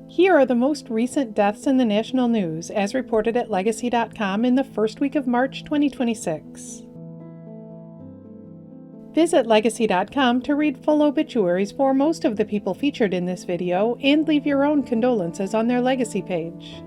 Here are the most recent deaths in the national news, as reported at Legacy.com in the first week of March 2026. Visit Legacy.com to read full obituaries for most of the people featured in this video and leave your own condolences on their Legacy page.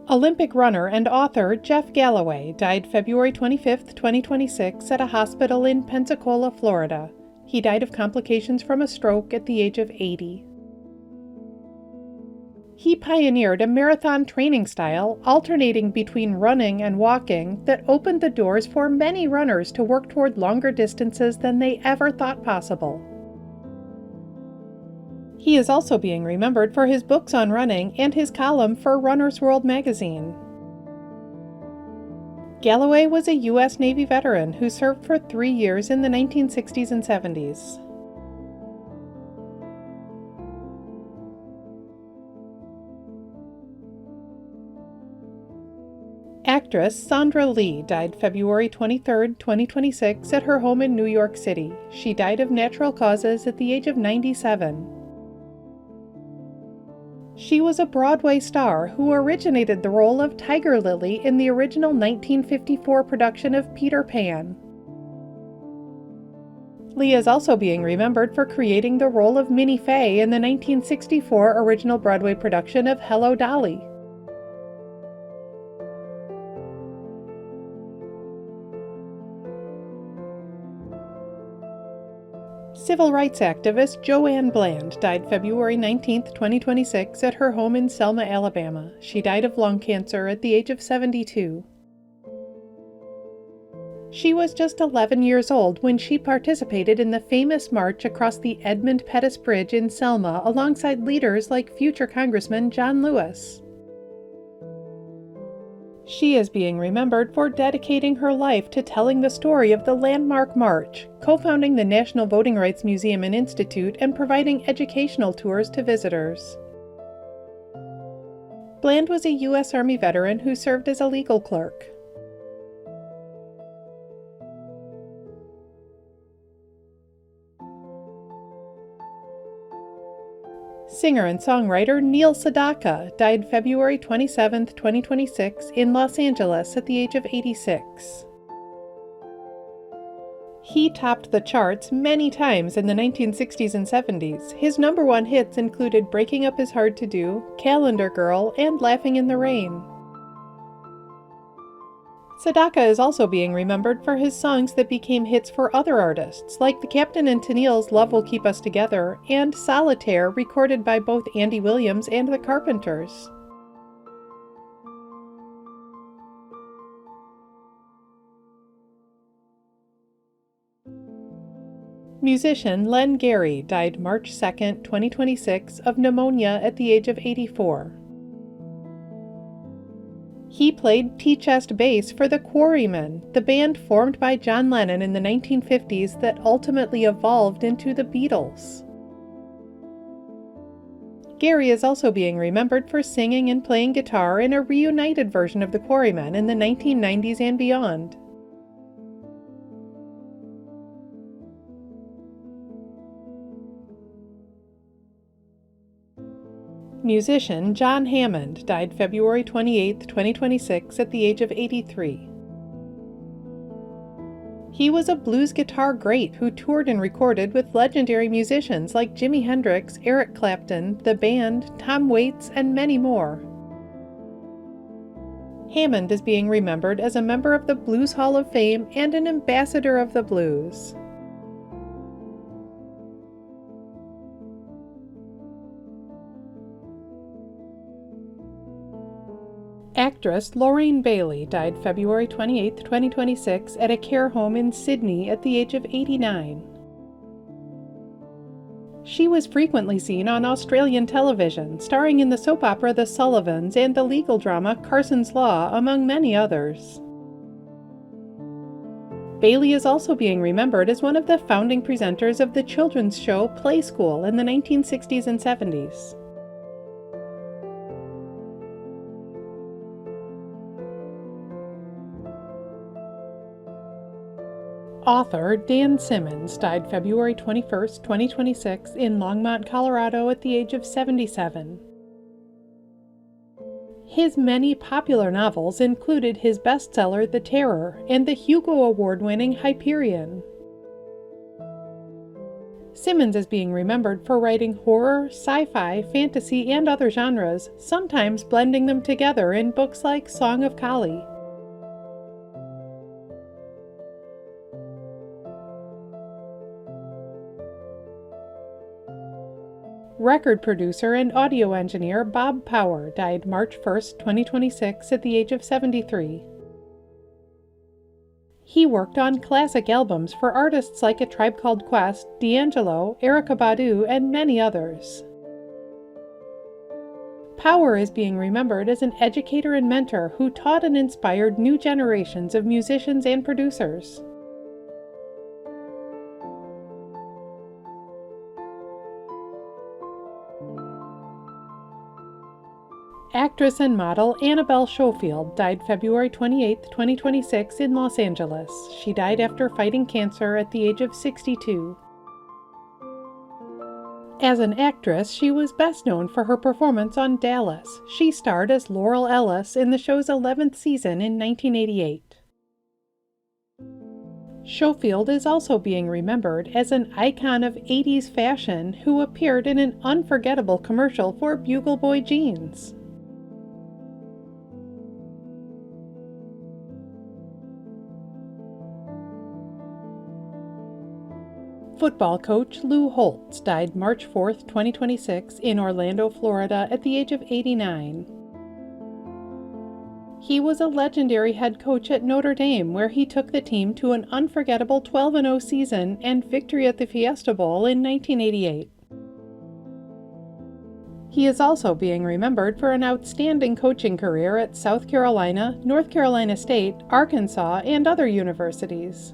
Olympic runner and author Jeff Galloway died February 25, 2026 at a hospital in Pensacola, Florida. He died of complications from a stroke at the age of 80. He pioneered a marathon training style, alternating between running and walking, that opened the doors for many runners to work toward longer distances than they ever thought possible. He is also being remembered for his books on running and his column for Runner's World magazine. Galloway was a U.S. Navy veteran who served for 3 years in the 1960s and 70s. Actress Sondra Lee died February 23, 2026 at her home in New York City. She died of natural causes at the age of 97. She was a Broadway star who originated the role of Tiger Lily in the original 1954 production of Peter Pan. Lee is also being remembered for creating the role of Minnie Fay in the 1964 original Broadway production of Hello, Dolly. Civil rights activist Joanne Bland died February 19, 2026 at her home in Selma, Alabama. She died of lung cancer at the age of 72. She was just 11 years old when she participated in the famous march across the Edmund Pettus Bridge in Selma alongside leaders like future Congressman John Lewis. She is being remembered for dedicating her life to telling the story of the landmark march, co-founding the National Voting Rights Museum and Institute, and providing educational tours to visitors. Bland was a U.S. Army veteran who served as a legal clerk. Singer and songwriter Neil Sedaka died February 27, 2026 in Los Angeles at the age of 86. He topped the charts many times in the 1960s and 70s. His number one hits included Breaking Up Is Hard to Do, Calendar Girl, and Laughing in the Rain. Sedaka is also being remembered for his songs that became hits for other artists, like the Captain and Tennille's Love Will Keep Us Together and Solitaire, recorded by both Andy Williams and the Carpenters. Musician Len Garry died March 2, 2026 of pneumonia at the age of 84. He played tea-chest bass for the Quarrymen, the band formed by John Lennon in the 1950s that ultimately evolved into the Beatles. Garry is also being remembered for singing and playing guitar in a reunited version of the Quarrymen in the 1990s and beyond. Musician John Hammond died February 28, 2026 at the age of 83. He was a blues guitar great who toured and recorded with legendary musicians like Jimi Hendrix, Eric Clapton, The Band, Tom Waits, and many more. Hammond is being remembered as a member of the Blues Hall of Fame and an ambassador of the blues. Actress Lorraine Bayly died February 28, 2026 at a care home in Sydney at the age of 89. She was frequently seen on Australian television, starring in the soap opera The Sullivans and the legal drama Carson's Law, among many others. Bayly is also being remembered as one of the founding presenters of the children's show Play School in the 1960s and 70s. Author Dan Simmons died February 21, 2026 in Longmont, Colorado at the age of 77. His many popular novels included his bestseller The Terror and the Hugo Award-winning Hyperion. Simmons is being remembered for writing horror, sci-fi, fantasy, and other genres, sometimes blending them together in books like Song of Kali. Record producer and audio engineer Bob Power died March 1, 2026 at the age of 73. He worked on classic albums for artists like A Tribe Called Quest, D'Angelo, Erykah Badu, and many others. Power is being remembered as an educator and mentor who taught and inspired new generations of musicians and producers. Actress and model Annabel Schofield died February 28, 2026 in Los Angeles. She died after fighting cancer at the age of 62. As an actress, she was best known for her performance on Dallas. She starred as Laurel Ellis in the show's 11th season in 1988. Schofield is also being remembered as an icon of 80s fashion who appeared in an unforgettable commercial for Bugle Boy jeans. Football coach Lou Holtz died March 4, 2026 in Orlando, Florida at the age of 89. He was a legendary head coach at Notre Dame, where he took the team to an unforgettable 12-0 season and victory at the Fiesta Bowl in 1988. He is also being remembered for an outstanding coaching career at South Carolina, North Carolina State, Arkansas, and other universities.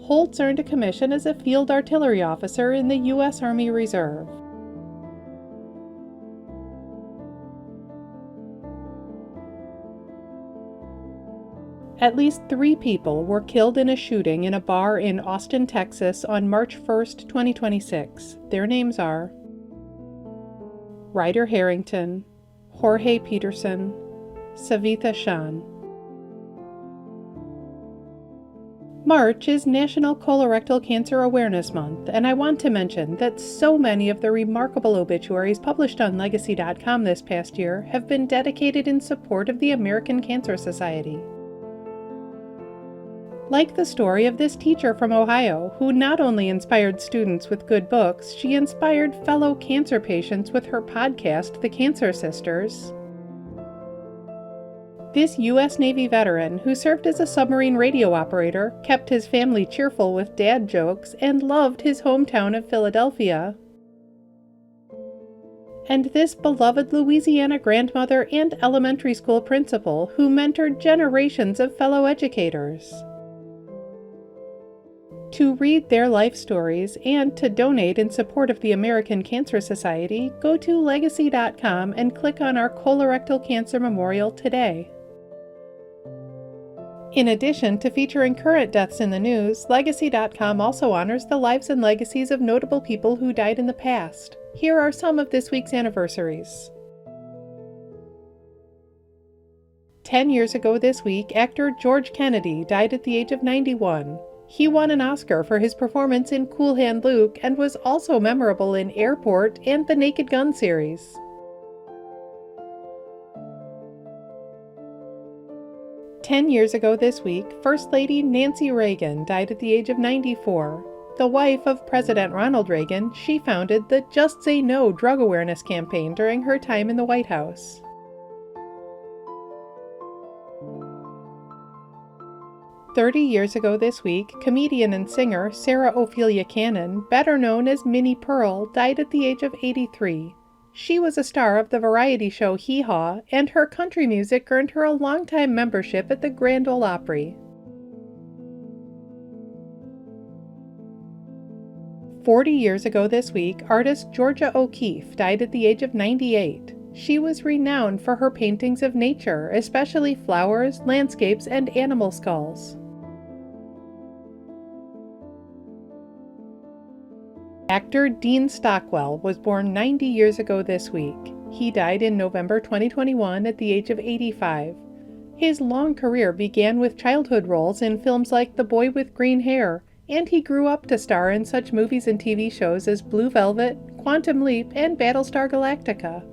Holtz earned a commission as a field artillery officer in the U.S. Army Reserve. At least 3 people were killed in a shooting in a bar in Austin, Texas on March 1, 2026. Their names are Ryder Harrington, Jorge Peterson, Savitha Shan. March is National Colorectal Cancer Awareness Month, and I want to mention that so many of the remarkable obituaries published on Legacy.com this past year have been dedicated in support of the American Cancer Society. Like the story of this teacher from Ohio, who not only inspired students with good books, she inspired fellow cancer patients with her podcast, The Cancer Sisters. This U.S. Navy veteran, who served as a submarine radio operator, kept his family cheerful with dad jokes, and loved his hometown of Philadelphia. And this beloved Louisiana grandmother and elementary school principal, who mentored generations of fellow educators. To read their life stories and to donate in support of the American Cancer Society, go to Legacy.com and click on our Colorectal Cancer Memorial today. In addition to featuring current deaths in the news, Legacy.com also honors the lives and legacies of notable people who died in the past. Here are some of this week's anniversaries. 10 years ago this week, actor George Kennedy died at the age of 91. He won an Oscar for his performance in Cool Hand Luke and was also memorable in Airport and the Naked Gun series. 10 years ago this week, First Lady Nancy Reagan died at the age of 94. The wife of President Ronald Reagan, she founded the Just Say No drug awareness campaign during her time in the White House. "30 years ago this week, comedian and singer Sarah Ophelia Cannon, better known as Minnie Pearl, died at the age of 83. She was a star of the variety show Hee Haw, and her country music earned her a longtime membership at the Grand Ole Opry. 40 years ago this week, artist Georgia O'Keeffe died at the age of 98. She was renowned for her paintings of nature, especially flowers, landscapes, and animal skulls. Actor Dean Stockwell was born 90 years ago this week. He died in November 2021 at the age of 85. His long career began with childhood roles in films like The Boy with Green Hair, and he grew up to star in such movies and TV shows as Blue Velvet, Quantum Leap, and Battlestar Galactica.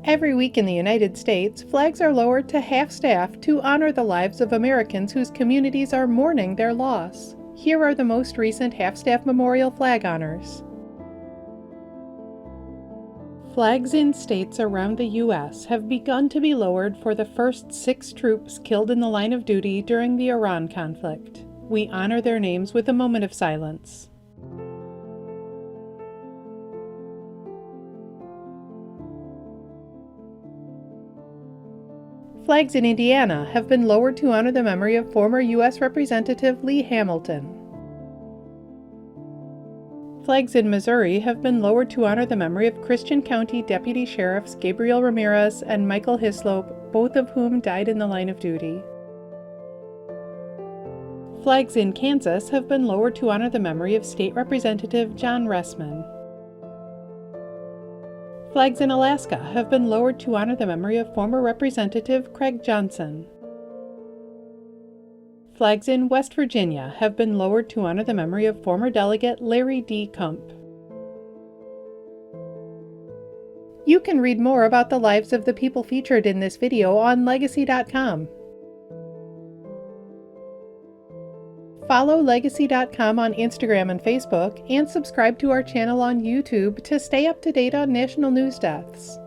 Every week in the United States, flags are lowered to half-staff to honor the lives of Americans whose communities are mourning their loss. Here are the most recent half-staff memorial flag honors. Flags in states around the U.S. have begun to be lowered for the first 6 troops killed in the line of duty during the Iran conflict. We honor their names with a moment of silence. Flags in Indiana have been lowered to honor the memory of former U.S. Representative Lee Hamilton. Flags in Missouri have been lowered to honor the memory of Christian County Deputy Sheriffs Gabriel Ramirez and Michael Hislop, both of whom died in the line of duty. Flags in Kansas have been lowered to honor the memory of State Representative John Ressman. Flags in Alaska have been lowered to honor the memory of former Representative Craig Johnson. Flags in West Virginia have been lowered to honor the memory of former delegate Larry D. Kump. You can read more about the lives of the people featured in this video on Legacy.com. Follow Legacy.com on Instagram and Facebook, and subscribe to our channel on YouTube to stay up to date on national news deaths.